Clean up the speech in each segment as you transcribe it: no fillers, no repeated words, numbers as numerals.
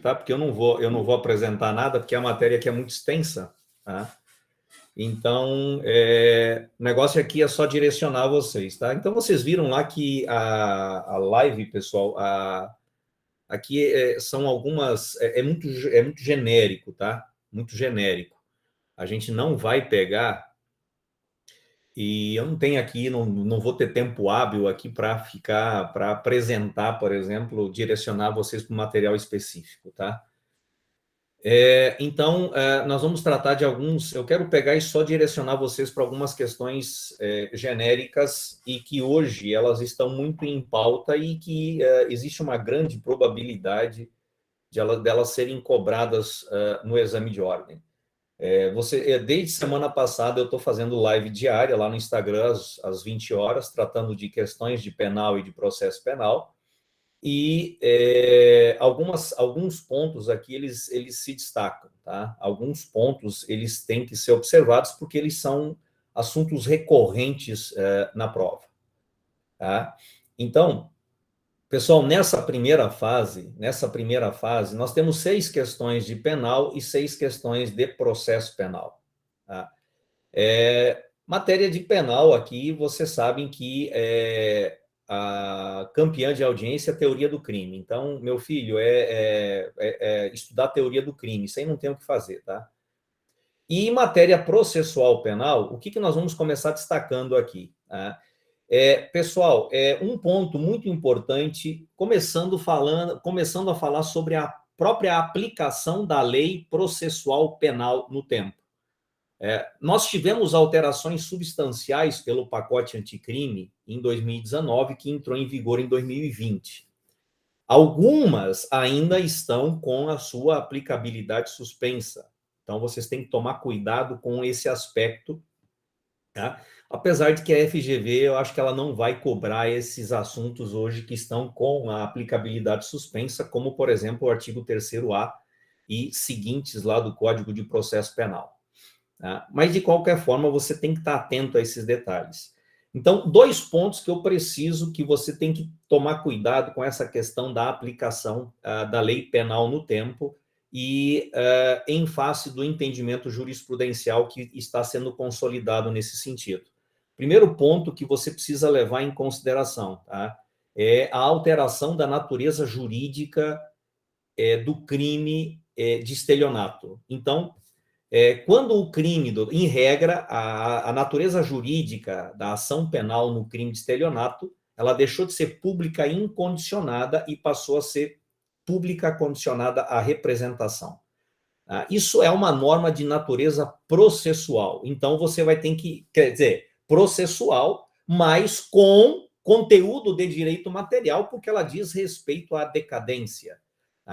tá? Porque eu não vou apresentar nada, porque a matéria aqui é muito extensa, tá? Então, o negócio aqui é só direcionar vocês, tá? Então, vocês viram lá que a live, pessoal, aqui são algumas... É muito genérico, tá? Muito genérico. A gente não vai pegar... E eu não tenho aqui, não vou ter tempo hábil aqui para apresentar, por exemplo, direcionar vocês para um material específico, tá? Então, nós vamos tratar de alguns... Eu quero pegar e só direcionar vocês para algumas questões genéricas e que hoje elas estão muito em pauta e que existe uma grande probabilidade delas serem cobradas no exame de ordem. Desde semana passada eu estou fazendo live diária lá no Instagram às 20 horas, tratando de questões de penal e de processo penal. E alguns pontos aqui, eles se destacam, tá? Alguns pontos, eles têm que ser observados porque eles são assuntos recorrentes na prova, tá? Então, pessoal, nessa primeira fase, nós temos 6 questões de penal e 6 questões de processo penal, tá? Matéria de penal aqui, vocês sabem que a campeã de audiência é a teoria do crime. Então, meu filho, estudar a teoria do crime, isso aí não tem o que fazer, tá? E em matéria processual penal, o que nós vamos começar destacando aqui, tá? Pessoal, um ponto muito importante, começando a falar sobre a própria aplicação da lei processual penal no tempo. Nós tivemos alterações substanciais pelo pacote anticrime em 2019, que entrou em vigor em 2020. Algumas ainda estão com a sua aplicabilidade suspensa. Então, vocês têm que tomar cuidado com esse aspecto, tá? Apesar de que a FGV, eu acho que ela não vai cobrar esses assuntos hoje que estão com a aplicabilidade suspensa, como, por exemplo, o artigo 3º-A e seguintes lá do Código de Processo Penal. Tá? Mas, de qualquer forma, você tem que estar atento a esses detalhes. Então, 2 pontos que eu preciso que você tem que tomar cuidado com essa questão da aplicação da lei penal no tempo e em face do entendimento jurisprudencial que está sendo consolidado nesse sentido. Primeiro ponto que você precisa levar em consideração, tá? É a alteração da natureza jurídica do crime de estelionato. Então, quando o crime, em regra, a natureza jurídica da ação penal no crime de estelionato, ela deixou de ser pública incondicionada e passou a ser pública condicionada à representação. Isso é uma norma de natureza processual. Então, você vai ter que, quer dizer, processual, mas com conteúdo de direito material, porque ela diz respeito à decadência.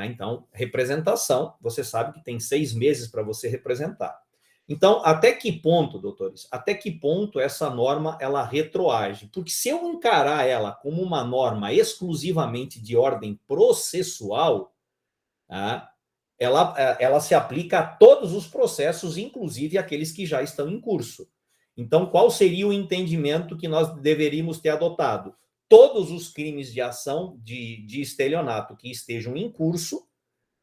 Então, representação, você sabe que tem 6 meses para você representar. Então, até que ponto, doutores, até que ponto essa norma ela retroage? Porque se eu encarar ela como uma norma exclusivamente de ordem processual, ela se aplica a todos os processos, inclusive aqueles que já estão em curso. Então, qual seria o entendimento que nós deveríamos ter adotado? Todos os crimes de ação de estelionato que estejam em curso,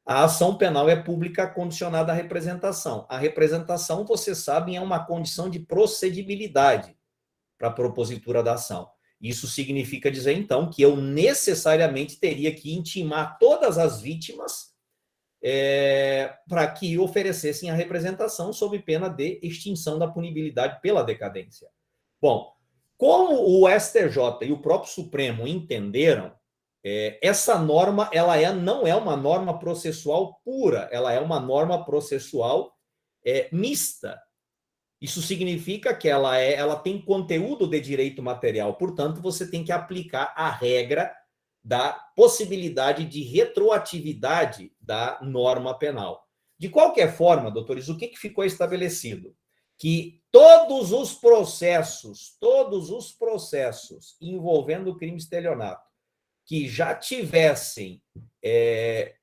a ação penal é pública condicionada à representação. A representação, vocês sabem, é uma condição de procedibilidade para a propositura da ação. Isso significa dizer, então, que eu necessariamente teria que intimar todas as vítimas para que oferecessem a representação sob pena de extinção da punibilidade pela decadência. Bom, como o STJ e o próprio Supremo entenderam, essa norma não é uma norma processual pura, ela é uma norma processual mista. Isso significa que ela tem conteúdo de direito material, portanto, você tem que aplicar a regra da possibilidade de retroatividade da norma penal. De qualquer forma, doutores, o que ficou estabelecido? Que todos os processos envolvendo o crime de estelionato que já tivessem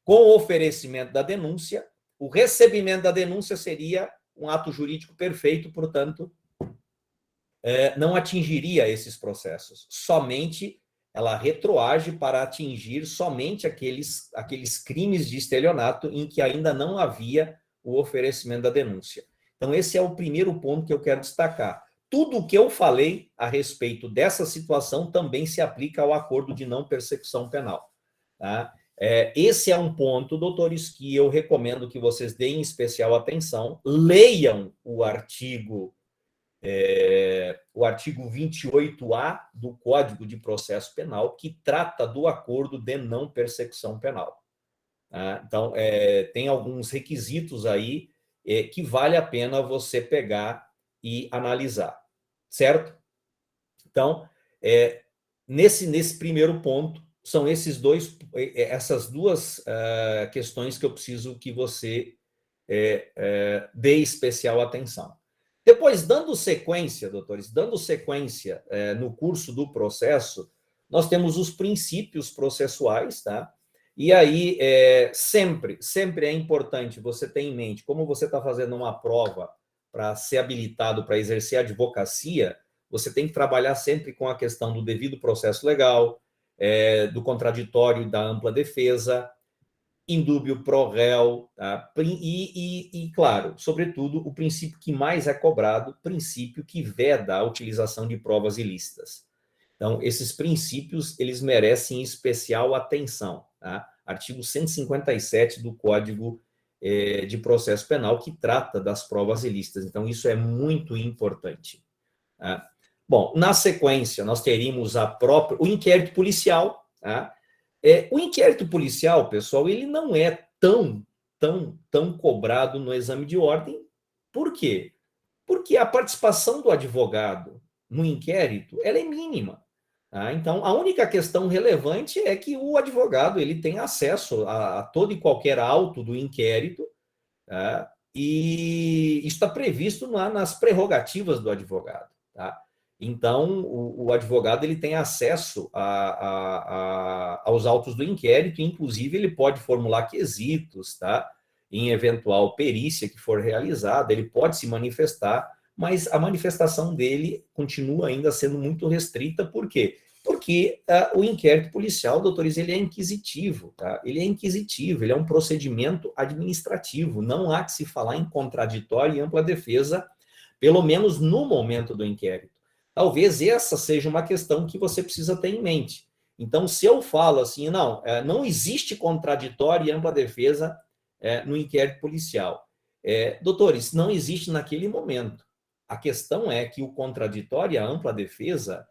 com o oferecimento da denúncia, o recebimento da denúncia seria um ato jurídico perfeito, portanto, não atingiria esses processos. Somente ela retroage para atingir somente aqueles crimes de estelionato em que ainda não havia o oferecimento da denúncia. Então, esse é o primeiro ponto que eu quero destacar. Tudo o que eu falei a respeito dessa situação também se aplica ao acordo de não persecução penal. Tá? Esse é um ponto, doutores, que eu recomendo que vocês deem especial atenção, leiam o artigo 28A do Código de Processo Penal, que trata do acordo de não persecução penal. Tá? Então, tem alguns requisitos aí que vale a pena você pegar e analisar, certo? Então, nesse primeiro ponto, são essas duas questões que eu preciso que você dê especial atenção. Depois, dando sequência, doutores, no curso do processo, nós temos os princípios processuais, tá? E aí, sempre é importante você ter em mente, como você está fazendo uma prova para ser habilitado para exercer a advocacia, você tem que trabalhar sempre com a questão do devido processo legal, do contraditório e da ampla defesa, indúbio pro réu, tá? E, claro, sobretudo, o princípio que mais é cobrado, princípio que veda a utilização de provas ilícitas. Então, esses princípios, eles merecem especial atenção. Tá? Artigo 157 do Código de Processo Penal, que trata das provas ilícitas. Então, isso é muito importante. Tá? Bom, na sequência, nós teríamos o inquérito policial. Tá? O inquérito policial, pessoal, ele não é tão cobrado no exame de ordem. Por quê? Porque a participação do advogado no inquérito, ela é mínima. Tá? Então, a única questão relevante é que o advogado ele tem acesso a todo e qualquer auto do inquérito, tá? E isso está previsto nas prerrogativas do advogado. Tá? Então, o advogado ele tem acesso aos autos do inquérito, inclusive ele pode formular quesitos, tá? Em eventual perícia que for realizada, ele pode se manifestar, mas a manifestação dele continua ainda sendo muito restrita. Por quê? Porque o inquérito policial, doutores, ele é inquisitivo, tá? Ele é inquisitivo, ele é um procedimento administrativo, não há que se falar em contraditório e ampla defesa, pelo menos no momento do inquérito. Talvez essa seja uma questão que você precisa ter em mente. Então, se eu falo assim, não existe contraditório e ampla defesa no inquérito policial. Doutores, não existe naquele momento. A questão é que o contraditório e a ampla defesa,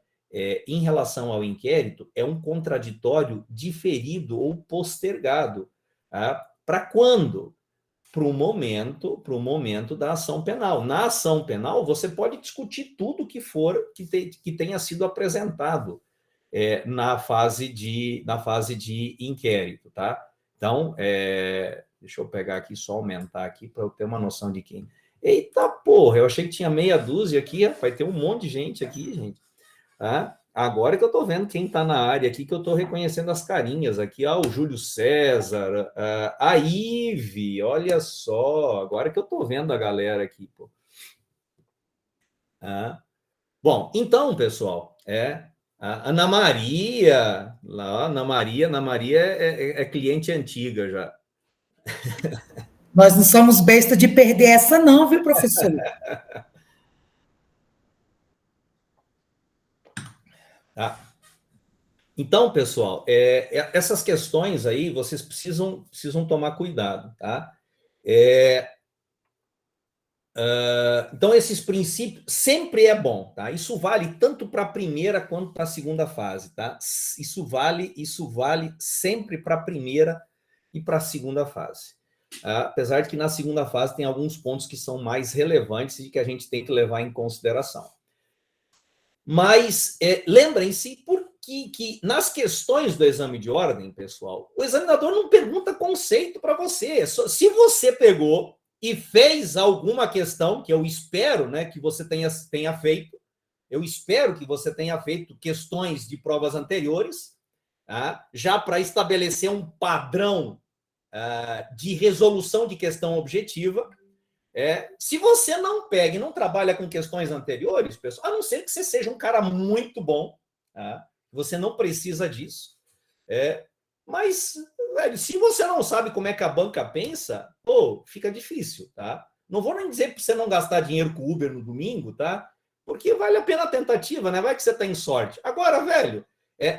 em relação ao inquérito, é um contraditório diferido ou postergado. Tá? Para quando? Para o momento da ação penal. Na ação penal, você pode discutir tudo que for que tenha sido apresentado na fase de inquérito, tá? Então, deixa eu pegar aqui, só aumentar aqui para eu ter uma noção de quem. Eita porra, eu achei que tinha meia dúzia aqui, vai ter um monte de gente aqui, gente. Tá? Agora que eu estou vendo quem está na área aqui, que eu estou reconhecendo as carinhas aqui. O Júlio César, a Ive, olha só, agora que eu estou vendo a galera aqui. Pô. Bom, então, pessoal, a Ana Maria, lá, Ana Maria é cliente antiga já. Nós não somos besta de perder essa não, viu, professor? Tá. Então, pessoal, essas questões aí vocês precisam tomar cuidado, tá? Então, esses princípios sempre é bom, tá? Isso vale tanto para a primeira quanto para a segunda fase, tá? Isso vale sempre para a primeira e para a segunda fase. Apesar de que na segunda fase tem alguns pontos que são mais relevantes e que a gente tem que levar em consideração. Mas lembrem-se que nas questões do exame de ordem, pessoal, o examinador não pergunta conceito para você. Se você pegou e fez alguma questão, que eu espero, né, que você tenha feito, eu espero que você tenha feito questões de provas anteriores, tá? Já para estabelecer um padrão de resolução de questão objetiva. Se você não pega e não trabalha com questões anteriores, pessoal, a não ser que você seja um cara muito bom, tá? você não precisa disso. Mas, velho, se você não sabe como é que a banca pensa, pô, fica difícil, tá? Não vou nem dizer para você não gastar dinheiro com Uber no domingo, tá? Porque vale a pena a tentativa, né? Vai que você tem sorte. Agora, velho,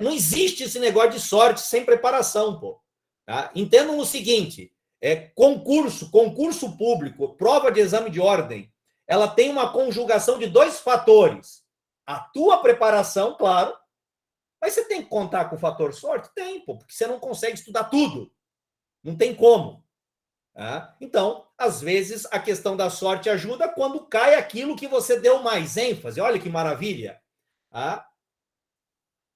não existe esse negócio de sorte sem preparação, pô. Tá? Entendam o seguinte, concurso público, prova de exame de ordem, ela tem uma conjugação de 2 fatores. A tua preparação, claro, mas você tem que contar com o fator sorte? Tem, pô, porque você não consegue estudar tudo. Não tem como. Tá? Então, às vezes, a questão da sorte ajuda quando cai aquilo que você deu mais ênfase. Olha que maravilha. Tá?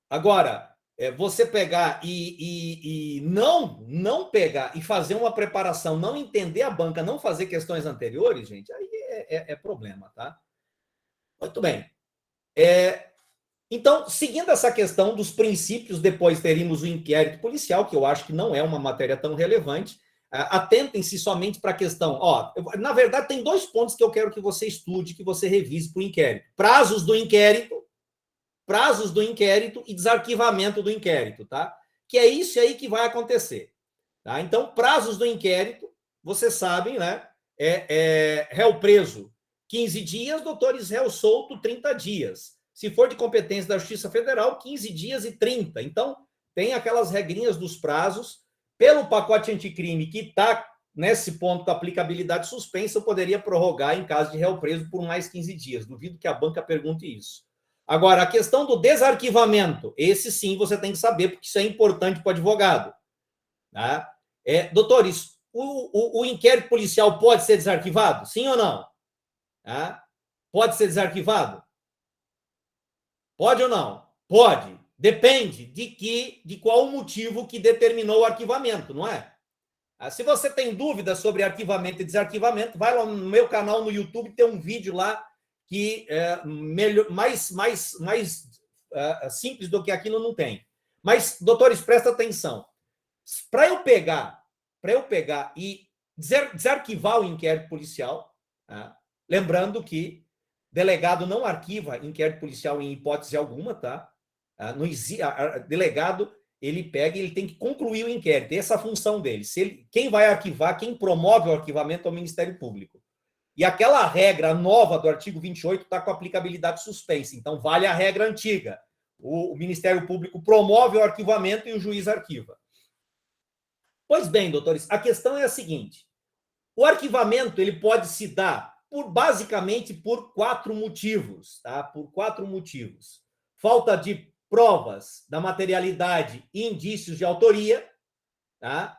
Agora, você pegar e não pegar e fazer uma preparação, não entender a banca, não fazer questões anteriores, gente, aí é problema, tá? Muito bem. Então, seguindo essa questão dos princípios, depois teríamos o inquérito policial, que eu acho que não é uma matéria tão relevante. Atentem-se somente para a questão. Na verdade, tem 2 pontos que eu quero que você estude, que você revise para o inquérito. Prazos do inquérito e desarquivamento do inquérito, tá? Que é isso aí que vai acontecer. Tá? Então, prazos do inquérito, vocês sabem, né? Réu preso 15 dias, doutores réu solto 30 dias. Se for de competência da Justiça Federal, 15 dias e 30. Então, tem aquelas regrinhas dos prazos. Pelo pacote anticrime, que está nesse ponto da aplicabilidade suspensa, eu poderia prorrogar em caso de réu preso por mais 15 dias. Duvido que a banca pergunte isso. Agora, a questão do desarquivamento, esse sim você tem que saber, porque isso é importante para o advogado. Tá? Doutores, o inquérito policial pode ser desarquivado? Sim ou não? Tá? Pode ser desarquivado? Pode ou não? Pode. Depende de qual o motivo que determinou o arquivamento, não é? Se você tem dúvidas sobre arquivamento e desarquivamento, vai lá no meu canal no YouTube, tem um vídeo lá que mais simples do que aquilo não tem. Mas, doutores, presta atenção. Para eu pegar e desarquivar o inquérito policial, lembrando que delegado não arquiva inquérito policial em hipótese alguma, tá? Não existe, delegado, ele pega e ele tem que concluir o inquérito, essa é a função dele. Quem vai arquivar, quem promove o arquivamento é o Ministério Público. E aquela regra nova do artigo 28 está com aplicabilidade suspensa, então vale a regra antiga. O Ministério Público promove o arquivamento e o juiz arquiva. Pois bem, doutores, a questão é a seguinte: o arquivamento ele pode se dar basicamente por 4 motivos, tá? Por 4 motivos. Falta de provas da materialidade e indícios de autoria, tá?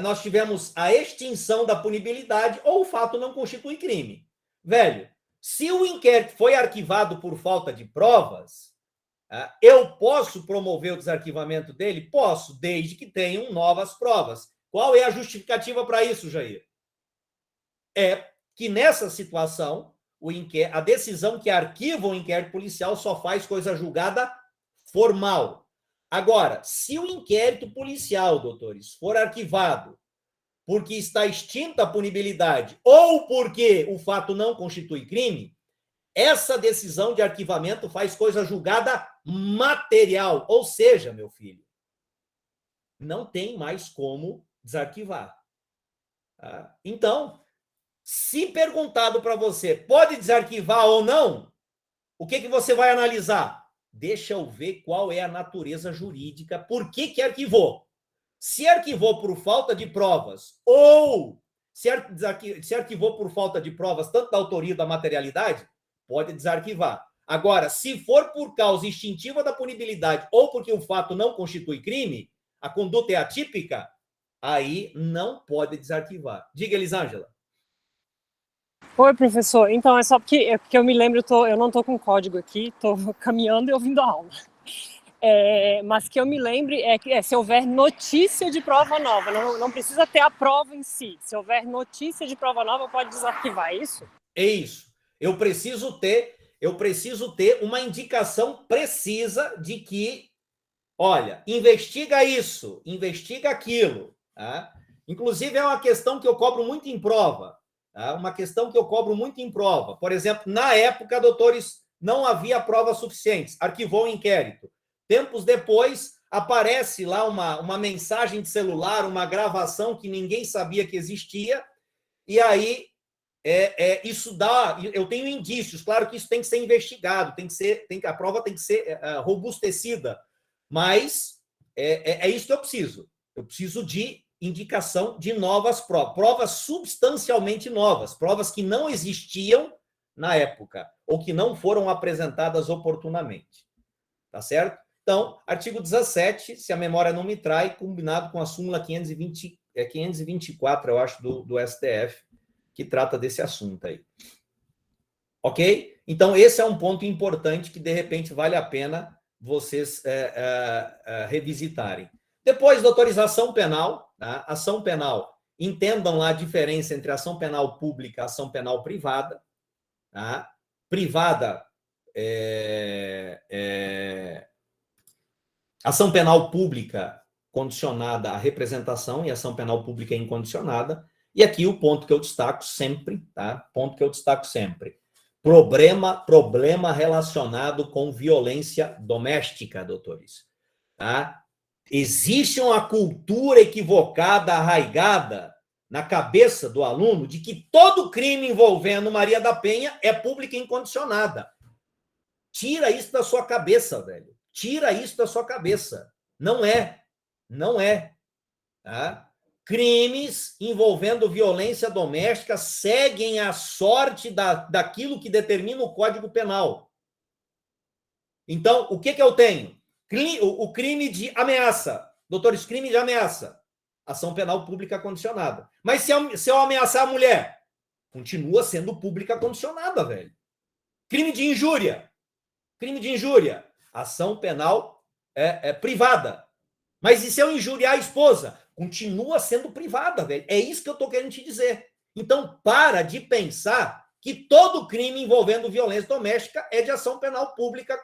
Nós tivemos a extinção da punibilidade ou o fato não constitui crime. Velho, se o inquérito foi arquivado por falta de provas, eu posso promover o desarquivamento dele? Posso, desde que tenham novas provas. Qual é a justificativa para isso, Jair? É que nessa situação, a decisão que arquiva o inquérito policial só faz coisa julgada formal. Agora, se o inquérito policial, doutores, for arquivado porque está extinta a punibilidade ou porque o fato não constitui crime, essa decisão de arquivamento faz coisa julgada material. Ou seja, meu filho, não tem mais como desarquivar. Tá? Então, se perguntado para você, pode desarquivar ou não, o que você vai analisar? Deixa eu ver qual é a natureza jurídica, por que arquivou. Se arquivou por falta de provas ou se arquivou por falta de provas, tanto da autoria da materialidade, pode desarquivar. Agora, se for por causa extintiva da punibilidade ou porque o fato não constitui crime, a conduta é atípica, aí não pode desarquivar. Diga, Elisângela. Oi, professor. Então, é só porque eu me lembro, eu não estou com código aqui, estou caminhando e ouvindo a aula. Mas que eu me lembre que se houver notícia de prova nova, não precisa ter a prova em si. Se houver notícia de prova nova, pode desarquivar, é isso? É isso. Eu preciso ter uma indicação precisa de que, olha, investiga isso, investiga aquilo. Tá? Inclusive, é uma questão que eu cobro muito em prova. Tá? Uma questão que eu cobro muito em prova. Por exemplo, na época, doutores, não havia provas suficientes, arquivou o inquérito. Tempos depois, aparece lá uma mensagem de celular, uma gravação que ninguém sabia que existia, e aí isso dá... Eu tenho indícios, claro que isso tem que ser investigado, a prova tem que ser robustecida, mas é isso que eu preciso. Eu preciso de indicação de novas provas substancialmente novas, provas que não existiam na época, ou que não foram apresentadas oportunamente. Tá certo? Então, artigo 17, se a memória não me trai, combinado com a súmula 524, eu acho, do STF, que trata desse assunto aí. Ok? Então, esse é um ponto importante que, de repente, vale a pena vocês revisitarem. Depois, doutorização penal. Tá? Ação penal. Entendam lá a diferença entre ação penal pública e ação penal privada. Tá? Privada ação penal pública condicionada à representação e ação penal pública incondicionada. E aqui o ponto que eu destaco sempre, tá? Ponto que eu destaco sempre. Problema relacionado com violência doméstica, doutores. Tá? Existe uma cultura equivocada, arraigada na cabeça do aluno de que todo crime envolvendo Maria da Penha é pública incondicionada. Tira isso da sua cabeça, velho. Tira isso da sua cabeça. Não é. Não é. Tá? Crimes envolvendo violência doméstica seguem a sorte daquilo que determina o Código Penal. Então, o que eu tenho? O crime de ameaça. Doutores, crime de ameaça. Ação penal pública condicionada. Mas se eu ameaçar a mulher, continua sendo pública condicionada, velho. Crime de injúria. Crime de injúria. Ação penal privada. Mas e se eu injuriar a esposa? Continua sendo privada, velho. É isso que eu estou querendo te dizer. Então, para de pensar que todo crime envolvendo violência doméstica é de ação penal pública,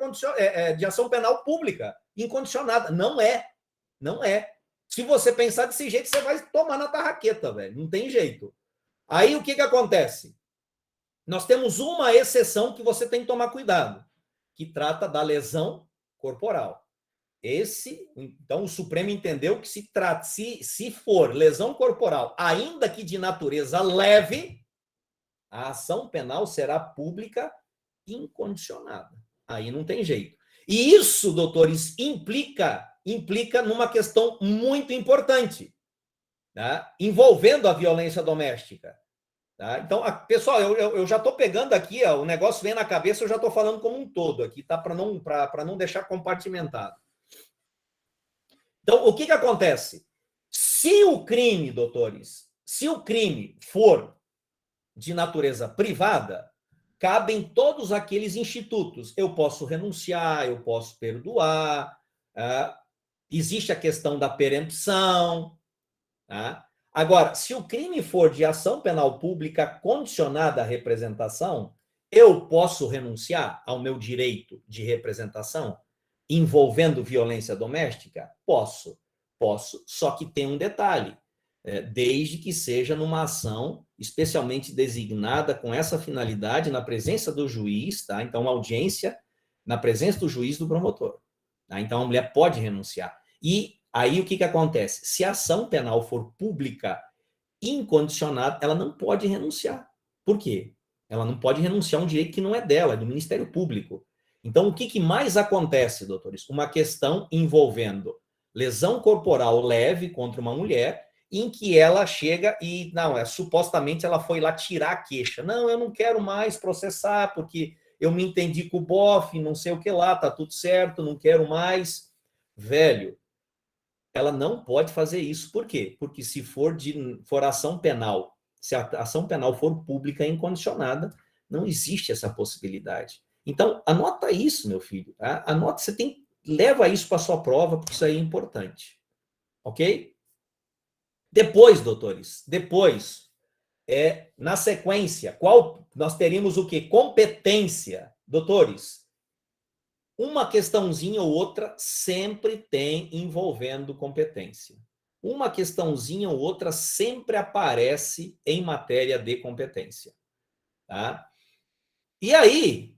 de ação penal pública incondicionada. Não é. Não é. Se você pensar desse jeito, você vai tomar na tarraqueta, velho. Não tem jeito. Aí, o que acontece? Nós temos uma exceção que você tem que tomar cuidado, que trata da lesão corporal. Então, o Supremo entendeu que se for lesão corporal, ainda que de natureza leve, a ação penal será pública incondicionada. Aí não tem jeito. E isso, doutores, implica numa questão muito importante, tá? Envolvendo a violência doméstica. Tá? Então, pessoal, eu já estou pegando aqui, o negócio vem na cabeça, eu já estou falando como um todo aqui, tá? Para não deixar compartimentado. Então, o que acontece? Se o crime, doutores, se o crime for de natureza privada, cabem todos aqueles institutos. Eu posso renunciar, eu posso perdoar, existe a questão da perempção. Tá? Agora, se o crime for de ação penal pública condicionada à representação, eu posso renunciar ao meu direito de representação envolvendo violência doméstica? Posso, só que tem um detalhe, desde que seja numa ação especialmente designada com essa finalidade na presença do juiz, tá? Então, uma audiência na presença do juiz do promotor. Tá? Então, a mulher pode renunciar. E aí, o que acontece? Se a ação penal for pública incondicionada, ela não pode renunciar. Por quê? Ela não pode renunciar a um direito que não é dela, é do Ministério Público. Então, o que mais acontece, doutores? Uma questão envolvendo lesão corporal leve contra uma mulher, em que ela chega e, supostamente ela foi lá tirar a queixa. Não, eu não quero mais processar, porque eu me entendi com o bofe, não sei o que lá, tá tudo certo, não quero mais. Velho, ela não pode fazer isso. Por quê? Porque se for ação penal, se a ação penal for pública e incondicionada, não existe essa possibilidade. Então, anota isso, meu filho. Tá? Anota, leva isso para a sua prova, porque isso aí é importante. Ok? Depois, doutores, na sequência, nós teríamos o quê? Competência. Doutores, uma questãozinha ou outra sempre tem envolvendo competência. Uma questãozinha ou outra sempre aparece em matéria de competência. Tá? E aí,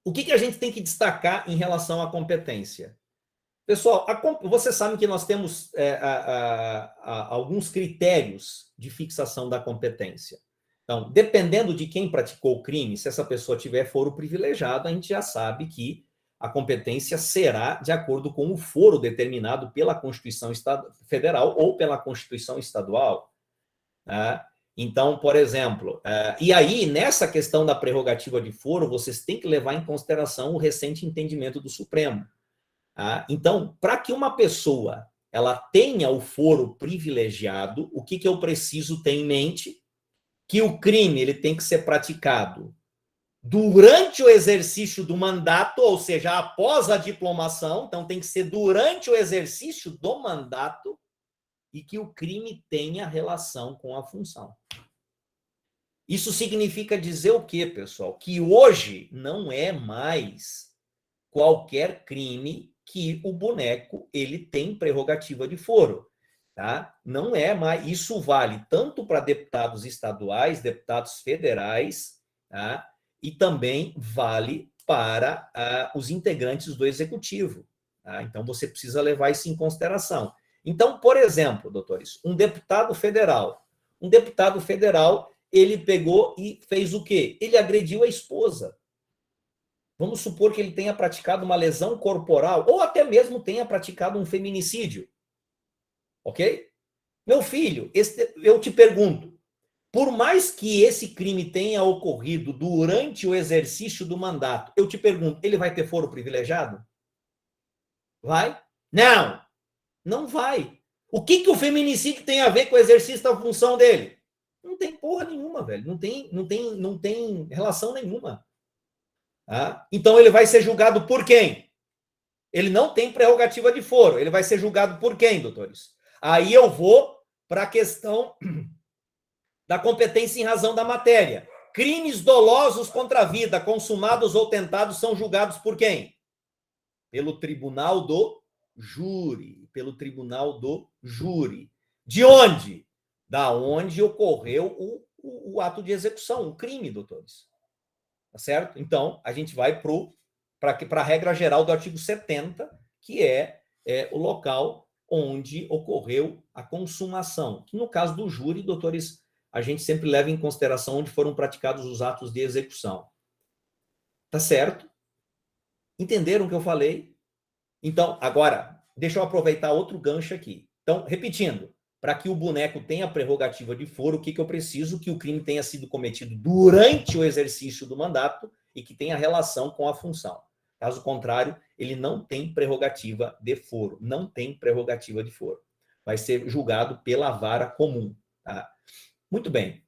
O que a gente tem que destacar em relação à competência? Pessoal, você sabe que nós temos alguns critérios de fixação da competência. Então, dependendo de quem praticou o crime, se essa pessoa tiver foro privilegiado, a gente já sabe que a competência será de acordo com o foro determinado pela Constituição Federal ou pela Constituição Estadual. Né? Então, por exemplo, e aí, nessa questão da prerrogativa de foro, vocês têm que levar em consideração o recente entendimento do Supremo. Então, para que uma pessoa ela tenha o foro privilegiado, o que eu preciso ter em mente? Que o crime ele tem que ser praticado durante o exercício do mandato, ou seja, após a diplomação, então tem que ser durante o exercício do mandato, e que o crime tenha relação com a função. Isso significa dizer o quê, pessoal? Que hoje não é mais qualquer crime que o boneco ele tem prerrogativa de foro. Tá? Não é mais. Isso vale tanto para deputados estaduais, deputados federais, tá? E também vale para os integrantes do executivo. Tá? Então, você precisa levar isso em consideração. Então, por exemplo, doutores, um deputado federal, ele pegou e fez o quê? Ele agrediu a esposa. Vamos supor que ele tenha praticado uma lesão corporal, ou até mesmo tenha praticado um feminicídio. Ok? Meu filho, eu te pergunto, por mais que esse crime tenha ocorrido durante o exercício do mandato, eu te pergunto, ele vai ter foro privilegiado? Vai? Não, não vai. O que o feminicídio tem a ver com o exercício da função dele? Não tem porra nenhuma, velho. Não tem relação nenhuma. Então ele vai ser julgado por quem? Ele não tem prerrogativa de foro. Ele vai ser julgado por quem, doutores? Aí eu vou para a questão da competência em razão da matéria. Crimes dolosos contra a vida, consumados ou tentados, são julgados por quem? Pelo tribunal do júri. Pelo tribunal do júri. De onde? Da onde ocorreu o ato de execução, o crime, doutores. Tá certo? Então, a gente vai para a regra geral do artigo 70, que é o local onde ocorreu a consumação. Que no caso do júri, doutores, a gente sempre leva em consideração onde foram praticados os atos de execução. Tá certo? Entenderam o que eu falei? Então, agora, deixa eu aproveitar outro gancho aqui. Então, repetindo, para que o boneco tenha a prerrogativa de foro, o que eu preciso? Que o crime tenha sido cometido durante o exercício do mandato e que tenha relação com a função. Caso contrário, ele não tem prerrogativa de foro. Não tem prerrogativa de foro. Vai ser julgado pela vara comum. Tá? Muito bem.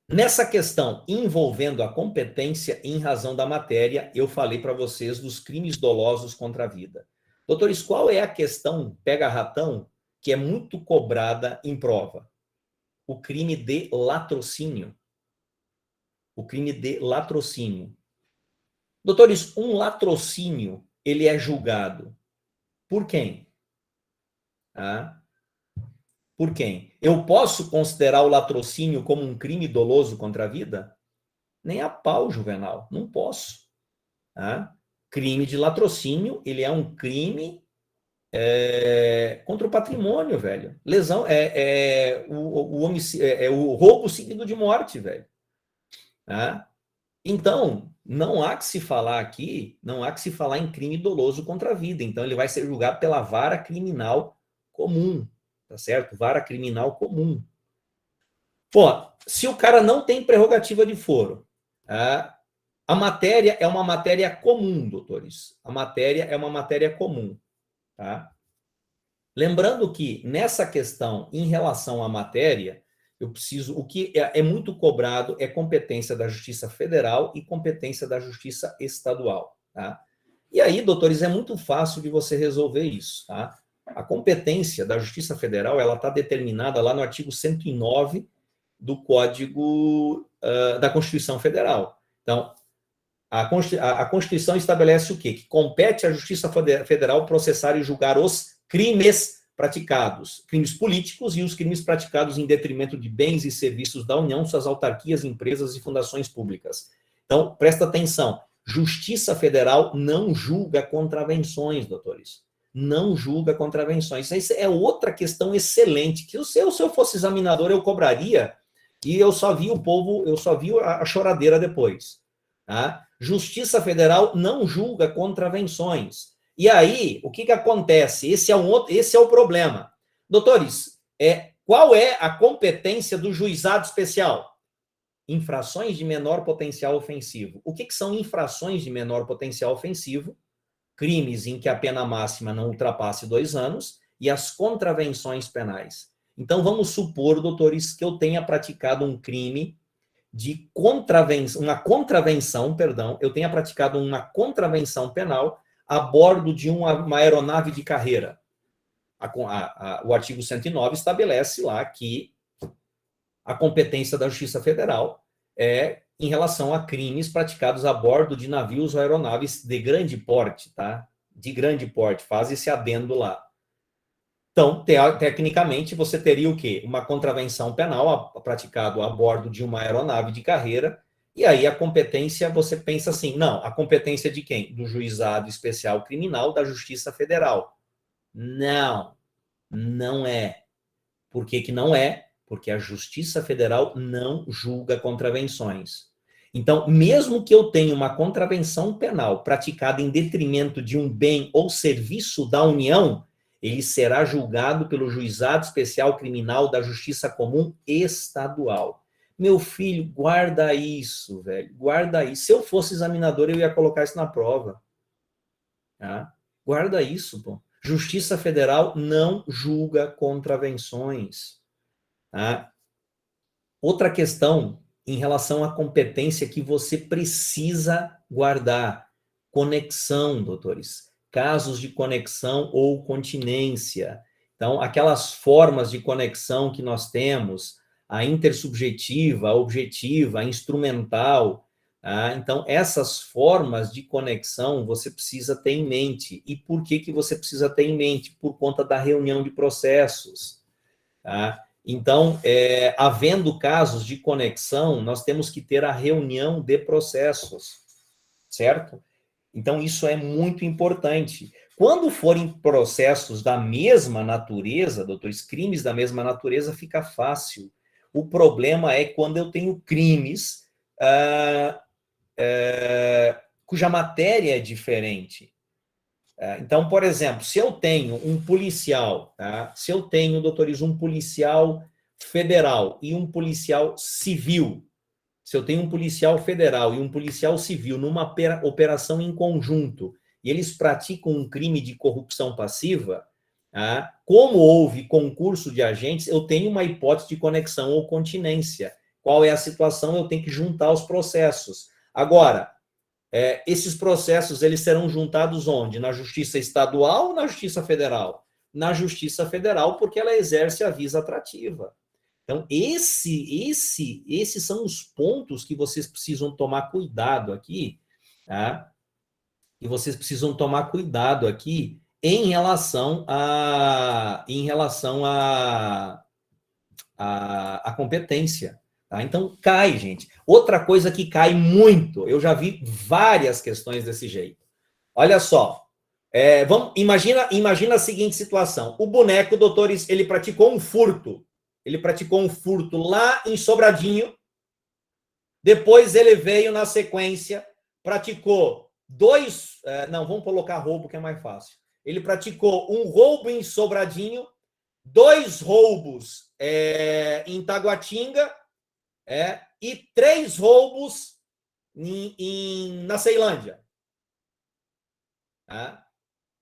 Nessa questão envolvendo a competência em razão da matéria, eu falei para vocês dos crimes dolosos contra a vida. Doutores, qual é a questão pega-ratão que é muito cobrada em prova? O crime de latrocínio. O crime de latrocínio. Doutores, um latrocínio, ele é julgado por quem? Por quem? Eu posso considerar o latrocínio como um crime doloso contra a vida? Nem a pau, Juvenal. Não posso. Crime de latrocínio, ele é um crime contra o patrimônio, velho. Lesão, o roubo seguido de morte, velho. Então, não há que se falar aqui, não há que se falar em crime doloso contra a vida. Então, ele vai ser julgado pela vara criminal comum, tá certo? Vara criminal comum. Pô, se o cara não tem prerrogativa de foro, a matéria é uma matéria comum, doutores. A matéria é uma matéria comum, tá? Lembrando que, nessa questão, em relação à matéria, o que é muito cobrado é competência da Justiça Federal e competência da Justiça Estadual. Tá? E aí, doutores, é muito fácil de você resolver isso. Tá? A competência da Justiça Federal ela está determinada lá no artigo 109 do Código da Constituição Federal. Então, a Constituição estabelece o quê? Que compete à Justiça Federal processar e julgar os crimes praticados, crimes políticos e os crimes praticados em detrimento de bens e serviços da União, suas autarquias, empresas e fundações públicas. Então, presta atenção, Justiça Federal não julga contravenções, doutores. Não julga contravenções. Isso é outra questão excelente, que se eu fosse examinador, eu cobraria, e eu só vi a choradeira depois. Tá? Justiça Federal não julga contravenções. E aí, o que acontece? Esse é o problema. Doutores, qual é a competência do juizado especial? Infrações de menor potencial ofensivo. O que são infrações de menor potencial ofensivo? Crimes em que a pena máxima não ultrapasse 2 anos e as contravenções penais. Então, vamos supor, doutores, que eu tenha praticado um crime de eu tenha praticado uma contravenção penal a bordo de uma aeronave de carreira. O artigo 109 estabelece lá que a competência da Justiça Federal é em relação a crimes praticados a bordo de navios ou aeronaves de grande porte, tá? De grande porte, faz esse adendo lá. Então, tecnicamente, você teria o quê? Uma contravenção penal praticado a bordo de uma aeronave de carreira, e aí a competência, você pensa assim, não, a competência de quem? Do Juizado Especial Criminal da Justiça Federal. Não, não é. Por que não é? Porque a Justiça Federal não julga contravenções. Então, mesmo que eu tenha uma contravenção penal praticada em detrimento de um bem ou serviço da União, ele será julgado pelo Juizado Especial Criminal da Justiça Comum Estadual. Meu filho, guarda isso, velho, guarda isso. Se eu fosse examinador, eu ia colocar isso na prova. Tá? Guarda isso, pô. Justiça Federal não julga contravenções. Tá? Outra questão em relação à competência que você precisa guardar. Conexão, doutores. Casos de conexão ou continência. Então, aquelas formas de conexão que nós temos, a intersubjetiva, a objetiva, a instrumental. Tá? Então, essas formas de conexão você precisa ter em mente. E por que você precisa ter em mente? Por conta da reunião de processos. Tá? Então, havendo casos de conexão, nós temos que ter a reunião de processos, certo? Então, isso é muito importante. Quando forem processos da mesma natureza, doutores, crimes da mesma natureza, fica fácil. O problema é quando eu tenho crimes cuja matéria é diferente. Então, por exemplo, se eu tenho um policial, tá? Se eu tenho, doutores, um policial federal e um policial civil, se eu tenho um policial federal e um policial civil numa operação em conjunto e eles praticam um crime de corrupção passiva, tá? Como houve concurso de agentes, eu tenho uma hipótese de conexão ou continência. Qual é a situação? Eu tenho que juntar os processos. Agora, esses processos eles serão juntados onde? Na Justiça Estadual ou na Justiça Federal? Na Justiça Federal, porque ela exerce a visa atrativa. Então, esses são os pontos que vocês precisam tomar cuidado aqui, tá? E vocês precisam tomar cuidado aqui em relação à competência. Tá? Então, cai, gente. Outra coisa que cai muito, eu já vi várias questões desse jeito. Olha só, imagina a seguinte situação. O boneco, doutores, ele praticou um furto. Ele praticou um furto lá em Sobradinho. Depois ele veio na sequência, praticou vamos colocar roubo que é mais fácil. Ele praticou um roubo em Sobradinho, 2 roubos em Taguatinga, e 3 roubos na Ceilândia. Tá?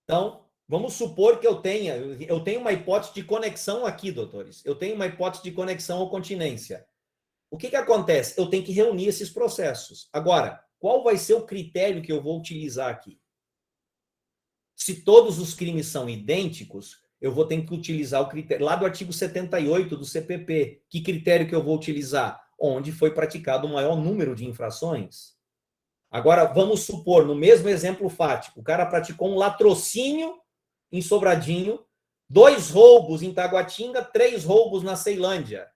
Então, vamos supor que eu tenho uma hipótese de conexão aqui, doutores. Eu tenho uma hipótese de conexão ou continência. O que acontece? Eu tenho que reunir esses processos. Agora, qual vai ser o critério que eu vou utilizar aqui? Se todos os crimes são idênticos, eu vou ter que utilizar o critério lá do artigo 78 do CPP. Que critério que eu vou utilizar? Onde foi praticado o maior número de infrações. Agora, vamos supor, no mesmo exemplo fático, o cara praticou um latrocínio em Sobradinho, 2 roubos em Taguatinga, 3 roubos na Ceilândia.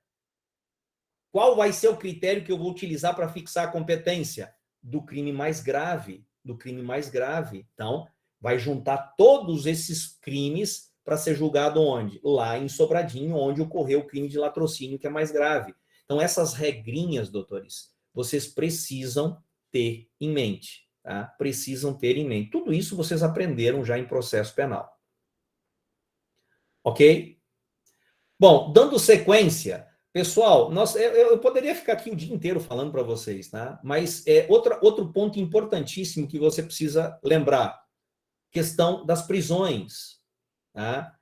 Qual vai ser o critério que eu vou utilizar para fixar a competência? Do crime mais grave, do crime mais grave. Então, vai juntar todos esses crimes para ser julgado onde? Lá em Sobradinho, onde ocorreu o crime de latrocínio, que é mais grave. Então, essas regrinhas, doutores, vocês precisam ter em mente, tá? Precisam ter em mente. Tudo isso vocês aprenderam já em processo penal. Ok? Bom, dando sequência, pessoal, eu poderia ficar aqui o dia inteiro falando para vocês, tá? Mas outro ponto importantíssimo que você precisa lembrar, questão das prisões, tá?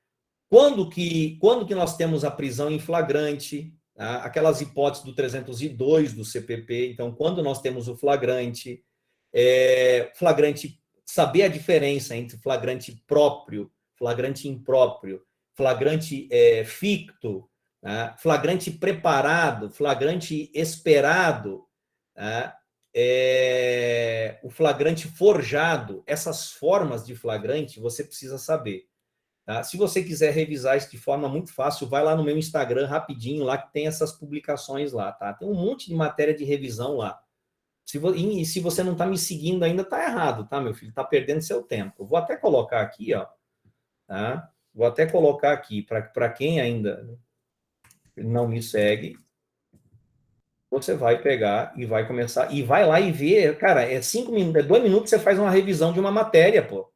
Quando que nós temos a prisão em flagrante, tá? Aquelas hipóteses do 302 do CPP, então, quando nós temos o flagrante, saber a diferença entre flagrante próprio, flagrante impróprio, flagrante ficto, tá? Flagrante preparado, flagrante esperado, tá? O flagrante forjado, essas formas de flagrante você precisa saber. Tá? Se você quiser revisar isso de forma muito fácil, vai lá no meu Instagram rapidinho, lá que tem essas publicações lá, tá? Tem um monte de matéria de revisão lá. E se você não está me seguindo ainda, está errado, tá, meu filho? Está perdendo seu tempo. Vou até colocar aqui, ó, tá? Vou até colocar aqui, para quem ainda não me segue, você vai pegar e vai começar, e vai lá e ver, cara, 5 minutos, 2 minutos você faz uma revisão de uma matéria, pô.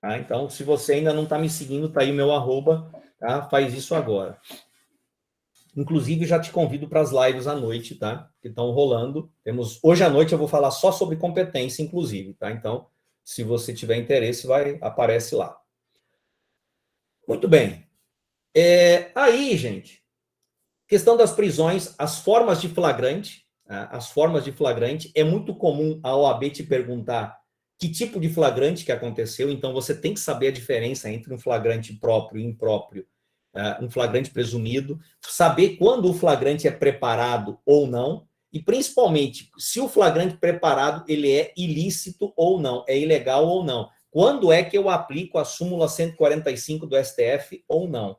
Tá? Então, se você ainda não está me seguindo, tá aí o meu arroba, tá? Faz isso agora. Inclusive, já te convido para as lives à noite, tá? Que estão rolando. Hoje à noite eu vou falar só sobre competência, inclusive, tá? Então, se você tiver interesse, aparece lá. Muito bem. Aí, gente, questão das prisões, as formas de flagrante, tá? As formas de flagrante, é muito comum a OAB te perguntar que tipo de flagrante que aconteceu, então você tem que saber a diferença entre um flagrante próprio e impróprio, um flagrante presumido, saber quando o flagrante é preparado ou não, e principalmente se o flagrante preparado ele é ilícito ou não, é ilegal ou não. Quando é que eu aplico a súmula 145 do STF ou não?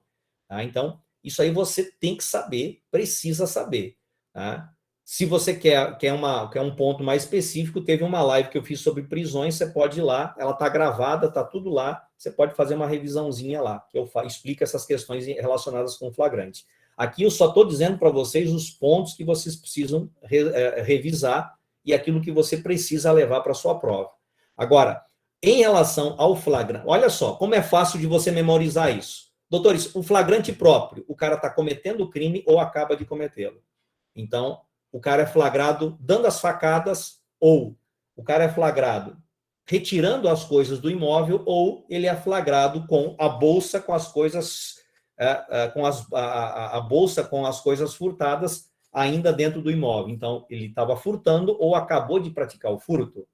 Tá? Então, isso aí você tem que saber, precisa saber. Tá? Se você quer um ponto mais específico, teve uma live que eu fiz sobre prisões, você pode ir lá, ela está gravada, está tudo lá, você pode fazer uma revisãozinha lá, que eu explico essas questões relacionadas com o flagrante. Aqui eu só estou dizendo para vocês os pontos que vocês precisam revisar e aquilo que você precisa levar para a sua prova. Agora, em relação ao flagrante, olha só, como é fácil de você memorizar isso. Doutores, o flagrante próprio, o cara está cometendo o crime ou acaba de cometê-lo. Então, o cara é flagrado dando as facadas, ou o cara é flagrado retirando as coisas do imóvel, ou ele é flagrado com a bolsa com as coisas, a bolsa com as coisas furtadas ainda dentro do imóvel. Então, ele estava furtando ou acabou de praticar o furto.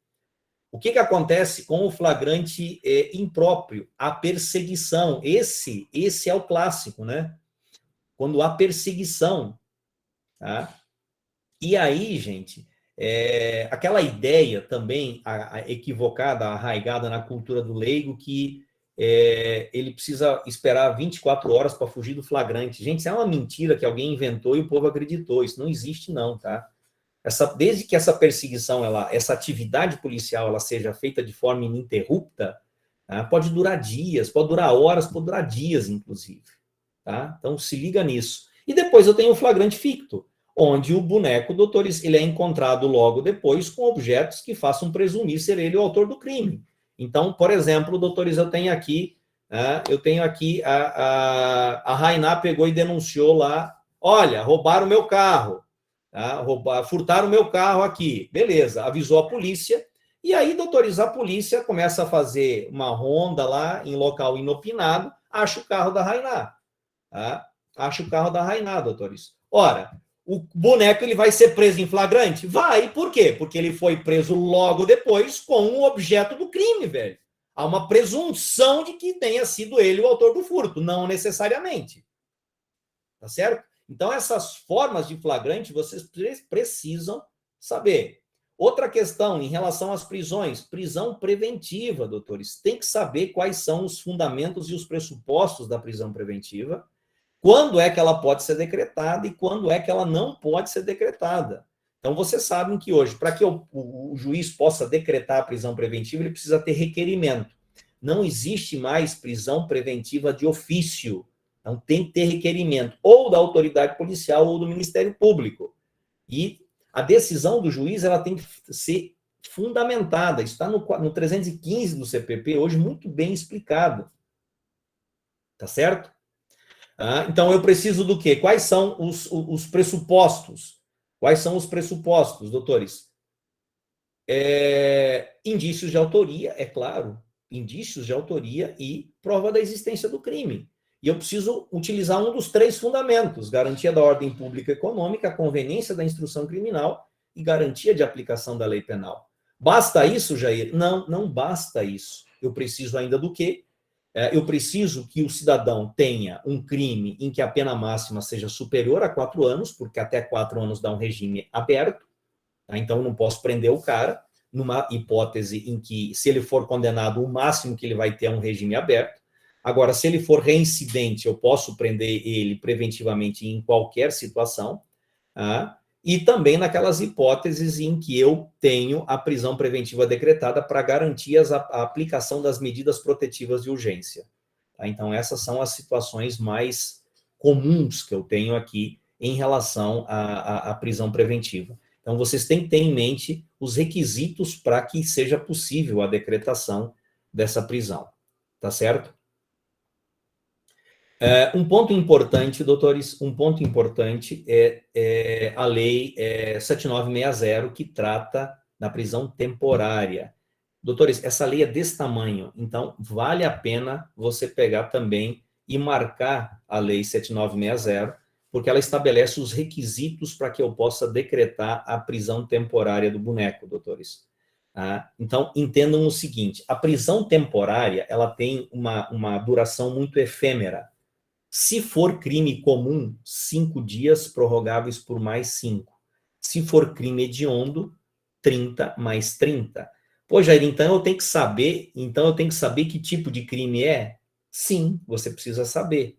O que acontece com o flagrante impróprio? A perseguição. Esse é o clássico, né? Quando há perseguição, tá? E aí, gente, aquela ideia também equivocada, arraigada na cultura do leigo, que ele precisa esperar 24 horas para fugir do flagrante. Gente, isso é uma mentira que alguém inventou e o povo acreditou. Isso não existe, não, tá? Desde que essa perseguição, essa atividade policial, ela seja feita de forma ininterrupta, tá? Pode durar dias, pode durar horas, pode durar dias, inclusive. Tá? Então, se liga nisso. E depois eu tenho o flagrante ficto, onde o boneco, doutores, ele é encontrado logo depois com objetos que façam presumir ser ele o autor do crime. Então, por exemplo, doutores, eu tenho aqui a Rainá pegou e denunciou lá, olha, roubaram o meu carro, tá? Furtaram o meu carro aqui, beleza, avisou a polícia, e aí, doutores, a polícia começa a fazer uma ronda lá em local inopinado, acha o carro da Rainá, tá? Acha o carro da Rainá, doutores. Ora, o boneco ele vai ser preso em flagrante? Vai, por quê? Porque ele foi preso logo depois com o objeto do crime, velho. Há uma presunção de que tenha sido ele o autor do furto, não necessariamente. Tá certo? Então, essas formas de flagrante vocês precisam saber. Outra questão, em relação às prisões, prisão preventiva, doutores. Tem que saber quais são os fundamentos e os pressupostos da prisão preventiva, quando é que ela pode ser decretada e quando é que ela não pode ser decretada. Então, vocês sabem que hoje, para que o juiz possa decretar a prisão preventiva, ele precisa ter requerimento. Não existe mais prisão preventiva de ofício. Então, tem que ter requerimento, ou da autoridade policial ou do Ministério Público. E a decisão do juiz, ela tem que ser fundamentada. Isso está no 315 do CPP, hoje muito bem explicado. Tá certo? Então, eu preciso do quê? Quais são os pressupostos? Quais são os pressupostos, doutores? Indícios de autoria, é claro. Indícios de autoria e prova da existência do crime. E eu preciso utilizar um dos 3 fundamentos: garantia da ordem pública e econômica, conveniência da instrução criminal e garantia de aplicação da lei penal. Basta isso, Jair? Não, não basta isso. Eu preciso ainda do quê? Eu preciso que o cidadão tenha um crime em que a pena máxima seja superior a 4 anos, porque até 4 anos dá um regime aberto, tá? Então eu não posso prender o cara, numa hipótese em que, se ele for condenado, o máximo que ele vai ter é um regime aberto. Agora, se ele for reincidente, eu posso prender ele preventivamente em qualquer situação, tá? E também naquelas hipóteses em que eu tenho a prisão preventiva decretada para garantir a aplicação das medidas protetivas de urgência. Tá? Então, essas são as situações mais comuns que eu tenho aqui em relação à prisão preventiva. Então, vocês têm que ter em mente os requisitos para que seja possível a decretação dessa prisão. Tá certo? Um ponto importante, doutores, um ponto importante é a lei 7960, que trata da prisão temporária. Doutores, essa lei é desse tamanho, então vale a pena você pegar também e marcar a lei 7960, porque ela estabelece os requisitos para que eu possa decretar a prisão temporária do boneco, doutores. Então, entendam o seguinte: a prisão temporária, ela tem uma duração muito efêmera. Se for crime comum, 5 dias prorrogáveis por mais 5. Se for crime hediondo, 30 mais 30. Pô, Jair, então eu tenho que saber que tipo de crime é? Sim, você precisa saber.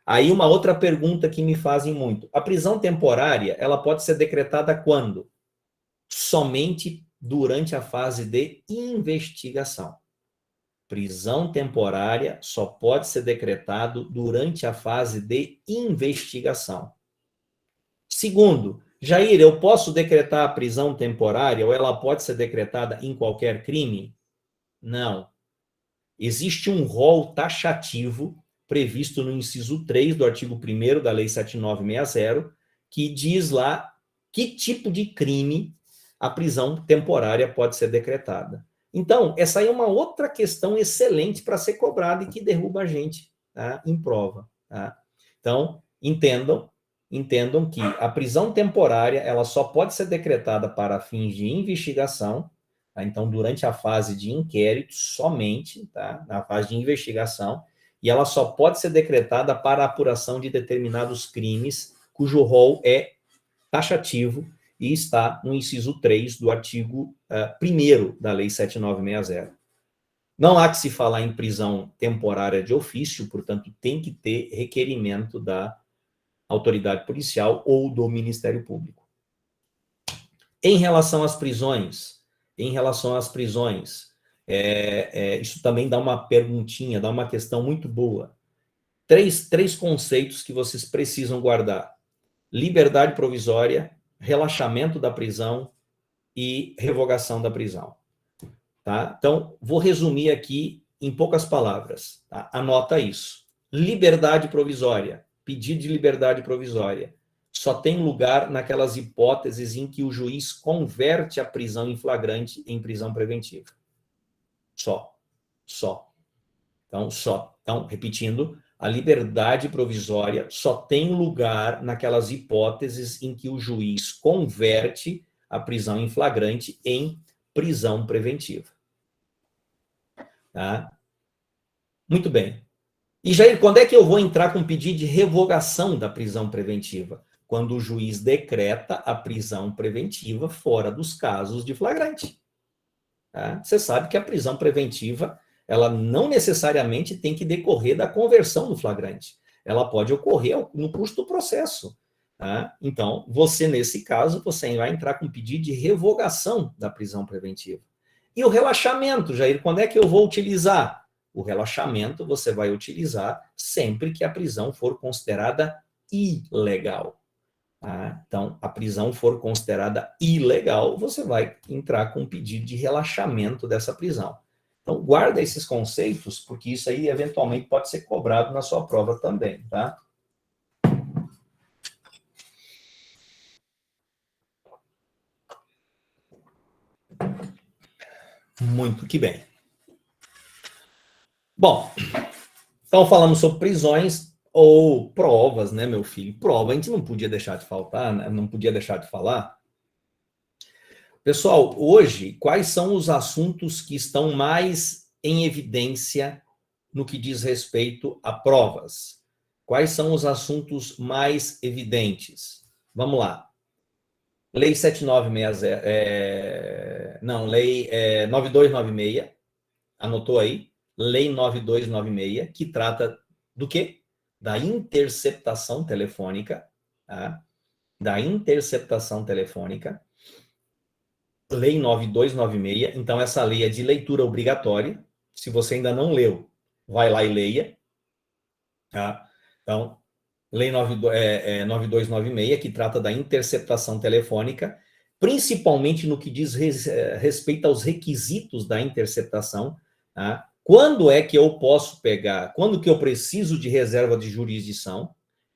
Aí uma outra pergunta que me fazem muito: a prisão temporária, ela pode ser decretada quando? Somente durante a fase de investigação. Prisão temporária só pode ser decretado durante a fase de investigação. Segundo, Jair, eu posso decretar a prisão temporária ou ela pode ser decretada em qualquer crime? Não. Existe um rol taxativo previsto no inciso 3 do artigo 1º da Lei 7960, que diz lá que tipo de crime a prisão temporária pode ser decretada. Então, essa aí é uma outra questão excelente para ser cobrada e que derruba a gente, tá, em prova. Tá? Então, entendam que a prisão temporária ela só pode ser decretada para fins de investigação, tá? Então, durante a fase de inquérito somente, tá? Na fase de investigação, e ela só pode ser decretada para a apuração de determinados crimes cujo rol é taxativo e está no inciso 3 do artigo 1º da Lei 7960. Não há que se falar em prisão temporária de ofício, portanto, tem que ter requerimento da autoridade policial ou do Ministério Público. Em relação às prisões, isso também dá uma perguntinha, dá uma questão muito boa. Três conceitos que vocês precisam guardar: liberdade provisória, relaxamento da prisão e revogação da prisão. Tá? Então, vou resumir aqui em poucas palavras. Tá? Anota isso. Liberdade provisória, pedido de liberdade provisória, só tem lugar naquelas hipóteses em que o juiz converte a prisão em flagrante em prisão preventiva. Só. Então, repetindo, a liberdade provisória só tem lugar naquelas hipóteses em que o juiz converte a prisão em flagrante em prisão preventiva. Tá? Muito bem. E, Jair, quando é que eu vou entrar com pedido de revogação da prisão preventiva? quando o juiz decreta a prisão preventiva fora dos casos de flagrante. Tá? Você sabe que a prisão preventiva, ela não necessariamente tem que decorrer da conversão do flagrante. Ela pode ocorrer no curso do processo. Tá? Então, você, nesse caso, você vai entrar com pedido de revogação da prisão preventiva. E o relaxamento, Jair, quando é que eu vou utilizar? O relaxamento você vai utilizar sempre que a prisão for considerada ilegal. Tá? Então, a prisão for considerada ilegal, você vai entrar com um pedido de relaxamento dessa prisão. Então, guarda esses conceitos, porque isso aí, eventualmente, pode ser cobrado na sua prova também, tá? Muito que bem. Bom, então falamos sobre prisões ou provas, né, meu filho? Prova, a gente não podia deixar de faltar, né? Não podia deixar de falar. Pessoal, hoje, quais são os assuntos que estão mais em evidência no que diz respeito a provas? Quais são os assuntos mais evidentes? Vamos lá. Lei 7960, Lei 9296, anotou aí? Lei 9296, que trata do quê? Da interceptação telefônica, tá? Da interceptação telefônica. Lei 9296, então essa lei é de leitura obrigatória. Se você ainda não leu, vai lá e leia. Tá? Então, Lei 9296, que trata da interceptação telefônica, principalmente no que diz respeito aos requisitos da interceptação. Tá? Quando é que eu posso pegar? Quando que eu preciso de reserva de jurisdição?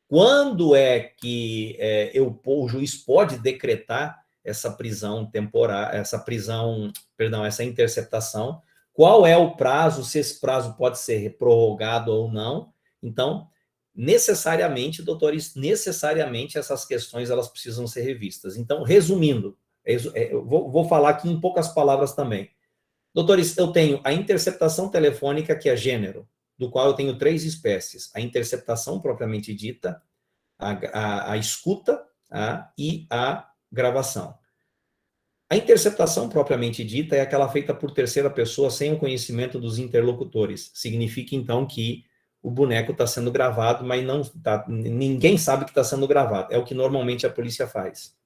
Quando é que o juiz pode decretar essa prisão temporária, essa interceptação? Qual é o prazo? Se esse prazo pode ser prorrogado ou não? Então, necessariamente, doutores, essas questões elas precisam ser revistas. Então, resumindo, eu vou falar aqui em poucas palavras também. Doutores, eu tenho a interceptação telefônica, que é gênero, do qual eu tenho 3 espécies. A interceptação propriamente dita, a escuta e a gravação. A interceptação propriamente dita é aquela feita por terceira pessoa sem o conhecimento dos interlocutores. Significa, então, que o boneco está sendo gravado, mas ninguém sabe que está sendo gravado. É o que normalmente a polícia faz.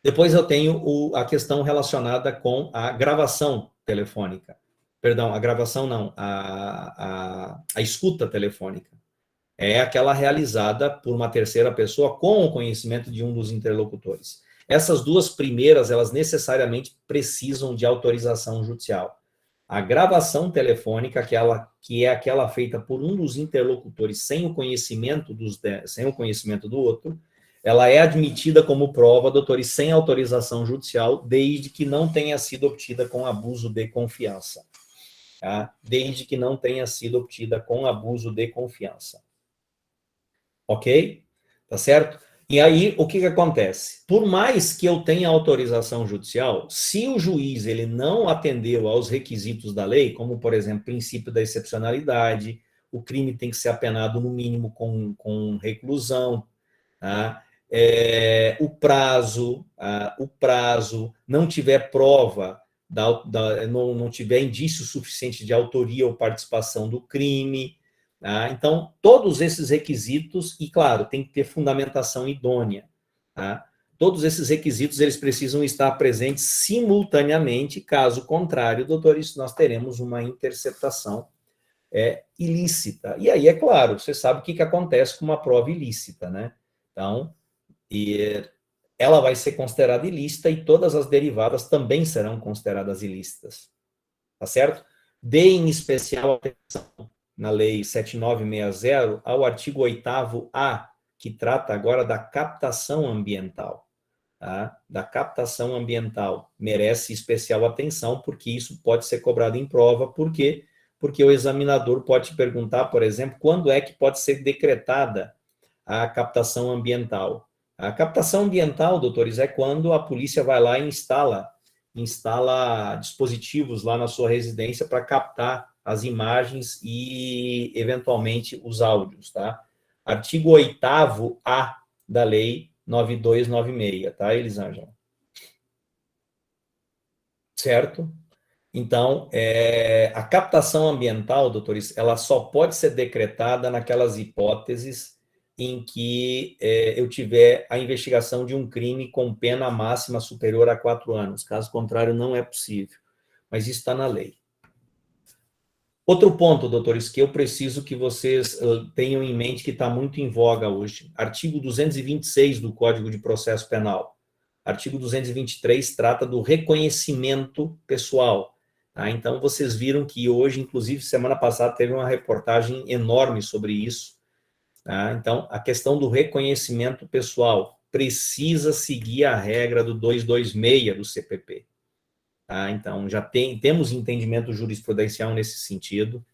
Depois eu tenho a questão relacionada com a gravação telefônica. Perdão, a gravação não, a escuta telefônica. É aquela realizada por uma terceira pessoa com o conhecimento de um dos interlocutores. Essas duas primeiras, elas necessariamente precisam de autorização judicial. A gravação telefônica, que é aquela feita por um dos interlocutores sem o conhecimento do outro, ela é admitida como prova, doutores, sem autorização judicial, desde que não tenha sido obtida com abuso de confiança. Tá? Desde que não tenha sido obtida com abuso de confiança. Ok? Tá certo? E aí, o que acontece? Por mais que eu tenha autorização judicial, se o juiz ele não atendeu aos requisitos da lei, como, por exemplo, princípio da excepcionalidade, o crime tem que ser apenado, no mínimo, com reclusão, tá? O prazo, não tiver prova, não tiver indício suficiente de autoria ou participação do crime. Tá? Então, todos esses requisitos, e claro, tem que ter fundamentação idônea. Tá? Todos esses requisitos, eles precisam estar presentes simultaneamente, caso contrário, doutores, nós teremos uma interceptação ilícita. E aí, é claro, você sabe o que acontece com uma prova ilícita, né? Então, ela vai ser considerada ilícita e todas as derivadas também serão consideradas ilícitas. Tá certo? Dê em especial atenção na Lei 7960 ao artigo 8º-A, que trata agora da captação ambiental. Tá? Da captação ambiental. Merece especial atenção, porque isso pode ser cobrado em prova. Por quê? Porque o examinador pode te perguntar, por exemplo, quando é que pode ser decretada a captação ambiental. A captação ambiental, doutores, é quando a polícia vai lá e instala dispositivos lá na sua residência para captar as imagens e, eventualmente, os áudios, tá? Artigo 8º-A da Lei 9296, tá, Elisângela? Certo? Então, a captação ambiental, doutores, ela só pode ser decretada naquelas hipóteses em que eu tiver a investigação de um crime com pena máxima superior a 4 anos. Caso contrário, não é possível. Mas isso está na lei. Outro ponto, doutores, que eu preciso que vocês tenham em mente que está muito em voga hoje. Artigo 226 do Código de Processo Penal. Artigo 223 trata do reconhecimento pessoal. Tá? Então, vocês viram que hoje, inclusive, semana passada, teve uma reportagem enorme sobre isso. Tá? Então, a questão do reconhecimento pessoal precisa seguir a regra do 226 do CPP. Tá? Então, já temos entendimento jurisprudencial nesse sentido.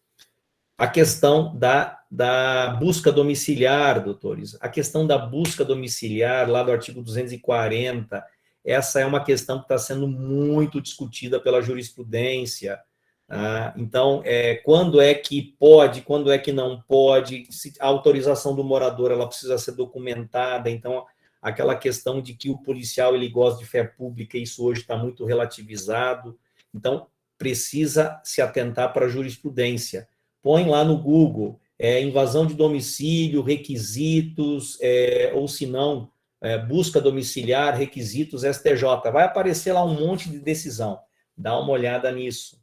A questão da busca domiciliar, doutores, a questão da busca domiciliar, lá do artigo 240, essa é uma questão que está sendo muito discutida pela jurisprudência. Tá? Então, quando é que pode, quando é que não pode, a autorização do morador ela precisa ser documentada, então, aquela questão de que o policial ele gosta de fé pública, isso hoje está muito relativizado, então, precisa se atentar para a jurisprudência. Põe lá no Google, invasão de domicílio, requisitos, ou se não, busca domiciliar, requisitos, STJ. Vai aparecer lá um monte de decisão. Dá uma olhada nisso.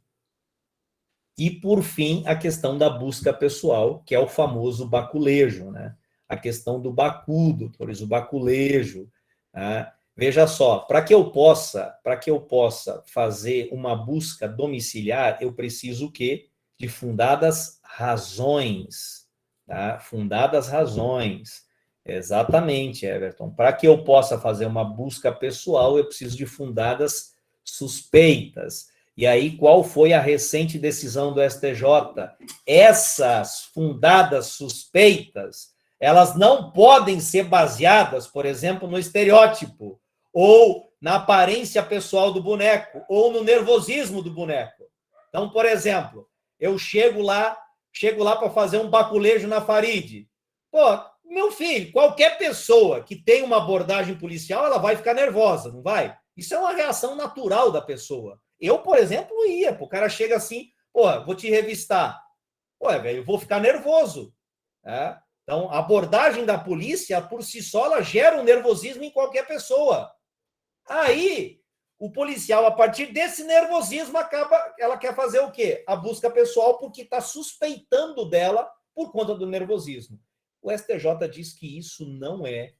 E, por fim, a questão da busca pessoal, que é o famoso baculejo, né? A questão do bacu, doutores, o baculejo. Tá? Veja só, para que eu possa fazer uma busca domiciliar, eu preciso o quê? De fundadas razões, tá? Fundadas razões. Exatamente, Everton. Para que eu possa fazer uma busca pessoal, eu preciso de fundadas suspeitas. E aí, qual foi a recente decisão do STJ? Essas fundadas suspeitas, elas não podem ser baseadas, por exemplo, no estereótipo, ou na aparência pessoal do boneco, ou no nervosismo do boneco. Então, por exemplo, eu chego lá para fazer um baculejo na Farid. Pô, meu filho, qualquer pessoa que tem uma abordagem policial, ela vai ficar nervosa, não vai? Isso é uma reação natural da pessoa. Eu, por exemplo, o cara chega assim, pô, vou te revistar. Pô, velho, eu vou ficar nervoso. Né? Então, a abordagem da polícia, por si só, ela gera um nervosismo em qualquer pessoa. Aí, o policial, a partir desse nervosismo, ela quer fazer o quê? A busca pessoal, porque está suspeitando dela por conta do nervosismo. O STJ diz que isso não é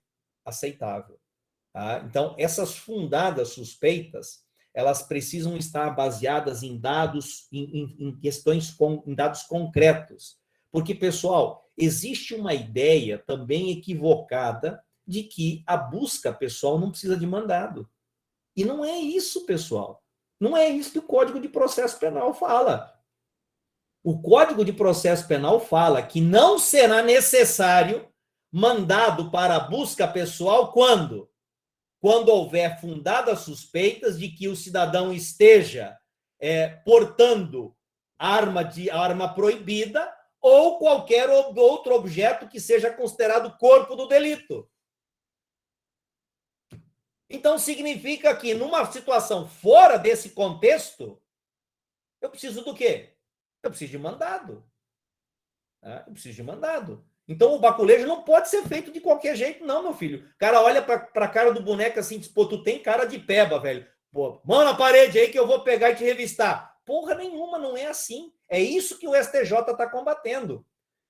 aceitável. Tá? Então, essas fundadas suspeitas, elas precisam estar baseadas em dados, em questões, em dados concretos. Porque, pessoal, existe uma ideia também equivocada de que a busca pessoal não precisa de mandado. E não é isso, pessoal. Não é isso que o Código de Processo Penal fala. O Código de Processo Penal fala que não será necessário mandado para a busca pessoal quando? Quando houver fundadas suspeitas de que o cidadão esteja portando arma proibida ou qualquer outro objeto que seja considerado corpo do delito. Então, significa que, numa situação fora desse contexto, eu preciso do quê? Eu preciso de mandado. Tá? Eu preciso de mandado. Então, o baculejo não pode ser feito de qualquer jeito, não, meu filho. O cara olha para a cara do boneco assim, diz, pô, tu tem cara de peba, velho. Pô, mão na parede aí que eu vou pegar e te revistar. Porra nenhuma, não é assim. É isso que o STJ está combatendo.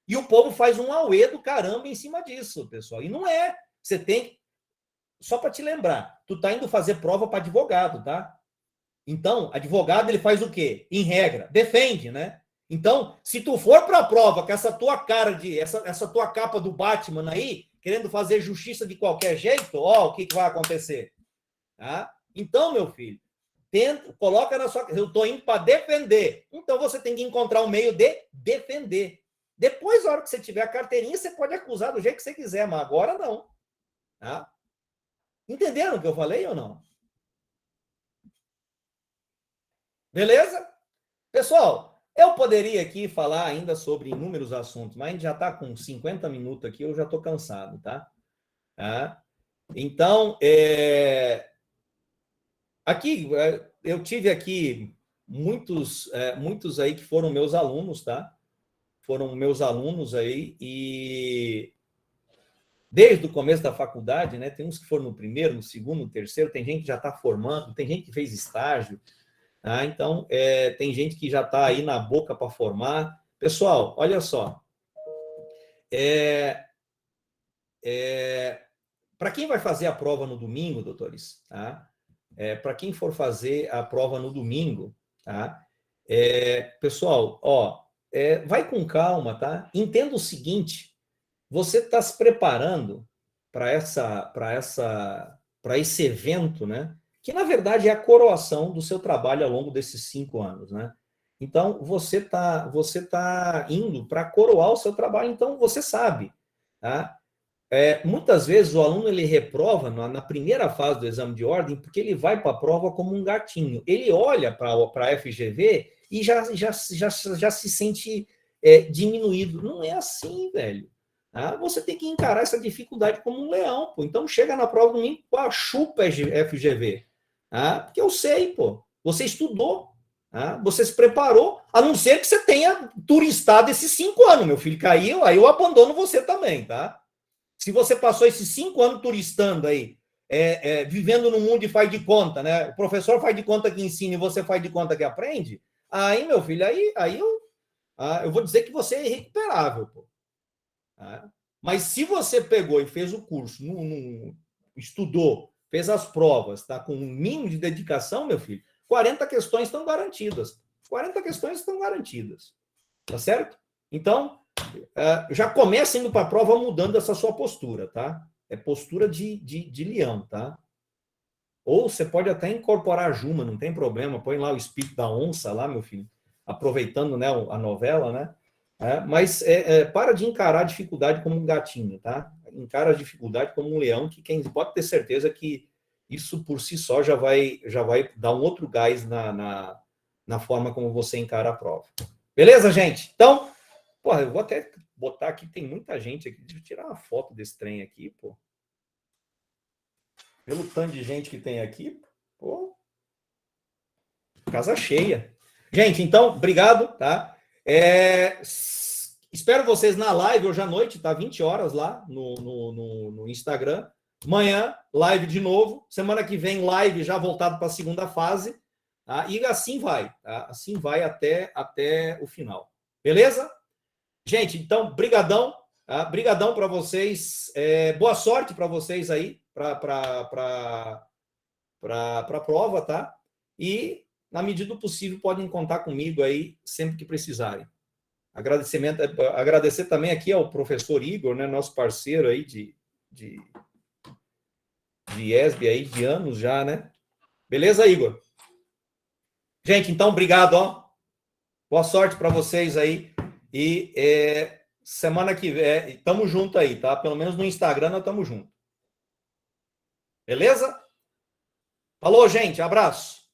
E o povo faz um auê do caramba em cima disso, pessoal. E não é. Você tem... Só para te lembrar, tu tá indo fazer prova para advogado, tá? Então, advogado, ele faz o quê? Em regra, defende, né? Então, se tu for para a prova com essa tua cara essa tua capa do Batman aí, querendo fazer justiça de qualquer jeito, ó, o que vai acontecer? Tá? Então, meu filho, coloca na sua... Eu tô indo para defender. Então, você tem que encontrar um meio de defender. Depois, na hora que você tiver a carteirinha, você pode acusar do jeito que você quiser, mas agora não. Tá? Entenderam o que eu falei ou não? Beleza? Pessoal, eu poderia aqui falar ainda sobre inúmeros assuntos, mas a gente já está com 50 minutos aqui, eu já estou cansado, tá? Tá? Então, aqui, eu tive aqui muitos aí que foram meus alunos, tá? Foram meus alunos aí, e desde o começo da faculdade, né? Tem uns que foram no primeiro, no segundo, no terceiro, tem gente que já está formando, tem gente que fez estágio, tá? Então, tem gente que já está aí na boca para formar. Pessoal, olha só. Para quem vai fazer a prova no domingo, doutores, tá? Para quem for fazer a prova no domingo, tá? Pessoal, ó, vai com calma, tá? Entenda o seguinte: você está se preparando para esse evento, né? Que na verdade é a coroação do seu trabalho ao longo desses 5 anos, né? Então você tá indo para coroar o seu trabalho, então você sabe, tá? Muitas vezes o aluno ele reprova na primeira fase do exame de ordem porque ele vai para a prova como um gatinho. Ele olha para a FGV e já se sente diminuído. Não é assim, velho. Tá? Você tem que encarar essa dificuldade como um leão. Pô. Então chega na prova do domingo, chupa FGV. Tá? Porque eu sei, pô. Você estudou. Tá? Você se preparou, a não ser que você tenha turistado esses 5 anos, meu filho. Caiu, aí eu abandono você também, tá? Se você passou esses 5 anos turistando aí, vivendo no mundo e faz de conta, né? O professor faz de conta que ensina e você faz de conta que aprende, aí, meu filho, aí eu vou dizer que você é irrecuperável, pô. Tá? Mas se você pegou e fez o curso, estudou, fez as provas, tá? Com um mínimo de dedicação, meu filho, 40 questões estão garantidas. 40 questões estão garantidas. Tá certo? Então, já começa indo para a prova mudando essa sua postura, tá? É postura de leão, tá? Ou você pode até incorporar a Juma, não tem problema, põe lá o espírito da onça lá, meu filho, aproveitando, né, a novela, né? Mas para de encarar a dificuldade como um gatinho, tá? Encara a dificuldade como um leão, que quem pode ter certeza que isso por si só já vai dar um outro gás na forma como você encara a prova. Beleza, gente? Então, porra, eu vou até botar aqui, tem muita gente aqui. Deixa eu tirar uma foto desse trem aqui, pô. Pelo tanto de gente que tem aqui, pô. Casa cheia. Gente, então, obrigado, tá? Espero vocês na live hoje à noite, tá? 20 horas lá no Instagram. Amanhã, live de novo. Semana que vem, live já voltado para a segunda fase. Tá? E assim vai, tá? Assim vai até o final. Beleza? Gente, então, brigadão. Tá? Brigadão para vocês. Boa sorte para vocês aí, para a prova, tá? E, na medida do possível, podem contar comigo aí sempre que precisarem. Agradecer também aqui ao professor Igor, né, nosso parceiro aí de ESB aí, de anos já, né? Beleza, Igor? Gente, então, obrigado, ó. Boa sorte para vocês aí. E semana que vem, estamos juntos aí, tá? Pelo menos no Instagram nós estamos juntos. Beleza? Falou, gente. Abraço.